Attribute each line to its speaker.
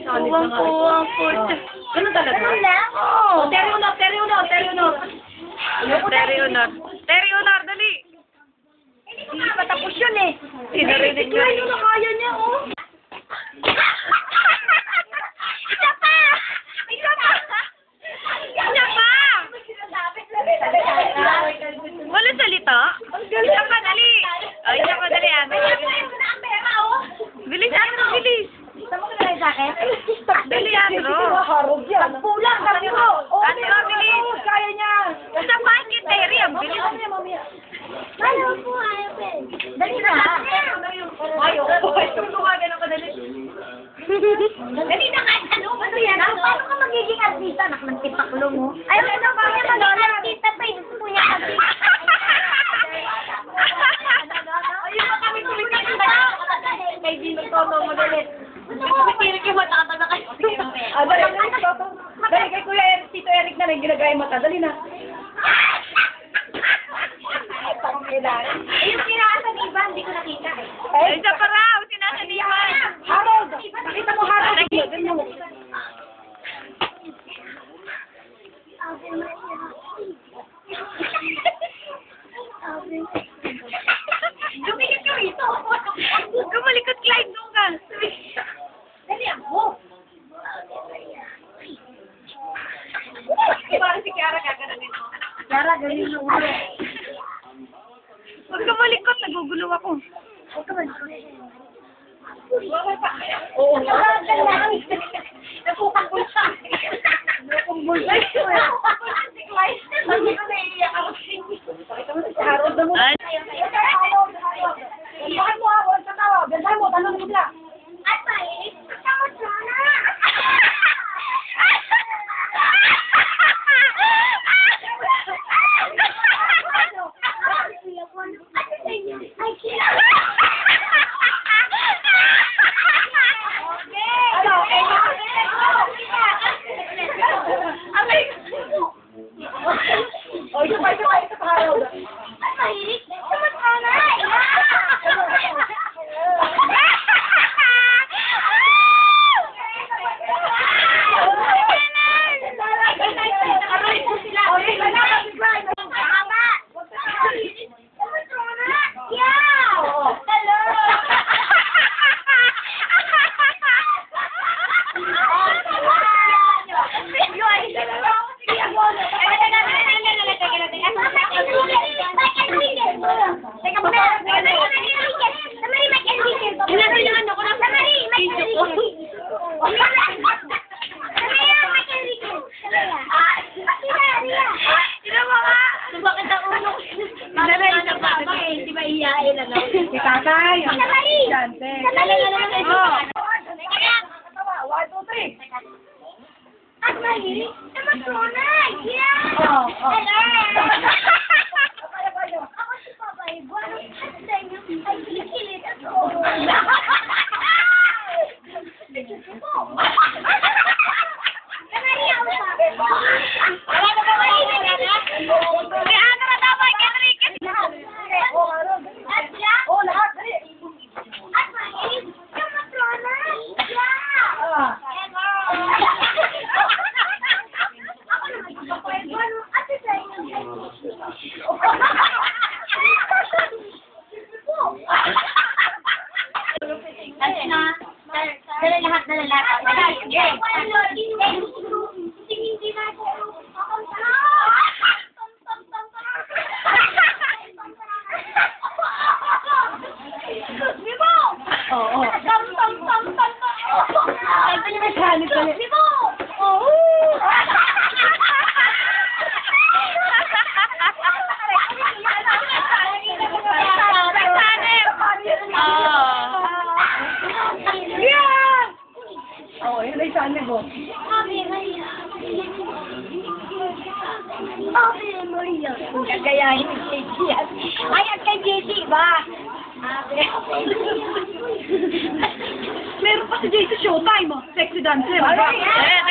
Speaker 1: Kuwang-kuwang po.
Speaker 2: Ganun talaga?
Speaker 1: Oo.
Speaker 2: Terry Honor.
Speaker 1: Terry Honor, dali.
Speaker 2: Hindi pa tapos yun eh.
Speaker 1: Sinarinig na rin.
Speaker 2: Na kaya niya, oh.
Speaker 1: Isa pa! Wala salita? Isa pa, dali. Ay, isa pa, dali. Bilis, Andro, bilis.
Speaker 2: Tama ka na rin sa akin?
Speaker 1: Dali, Andro.
Speaker 2: Pulang, sabi ko.
Speaker 1: Andro, bilis.
Speaker 2: Kaya niya.
Speaker 1: Isa pa, kay Terry. Ang bilis.
Speaker 2: Ayaw po, ayaw po. Dali na. Ayaw po. Tulungan ka dali. Dali na nga. Ano yan? Paano ka magiging artista? Nakagtipaklong mo. Ayaw na pa niya magiging artista pa. Gusto po niya artista. Ayun na kami tumitig na. Kay Dino Toto magalit. Kumitirik yung mata ka na kayo. Dali kay Kuya Eric, Tito Eric na rin ginagaya yung mata. Dali na. Yung sinasa ni Ivan, hindi ko nakita eh.
Speaker 1: Isa pa raw, sinasa ni Ivan.
Speaker 2: Harold! Nakita mo Harold? Dumikit ka rito.
Speaker 1: Gumalikot, Clyde, doon ka.
Speaker 2: Dali ako. Parang si Kiara gagananin mo. Kiara, galing yung ulo.
Speaker 1: Huwag gumalikot, nagugulo ako.
Speaker 2: Huwag ka malikot. Oo. Napukang siya. Napukang bulsa. Hindi ko naiiyak ako. Pakita mo si Harold na mo. Gandahan mo ako. Gandahan mo. Tanong mo lang. At mainit. Tama sana. Si Tatay, ang estudyante. One, two, three. At mahilig sa matronay. Yeah! Hello! Ako si Papa Ivan. At sa inyo, ay kilit ako. Kamari ako pa. Wala na ba mahilig na na? Si ano na dapat, Enrique? Oh, lahat. Dali. At mahilig sa matronay. Yeah! Ako naman si Papa Ivan. At sa inyo, Dali lahat na lalaki. Hindi na ako. Bibo! Oo. Ay, ito yung mechanic ko. Bibo! Oo. Oh, yun ay saan mo? Ave Maria. Ave Maria. Gagayahin ni JC yan. Ay, at kay JC ba? Ave.
Speaker 1: Meron pa si JC Showtime, oh. Sexy dancer.
Speaker 2: Ay,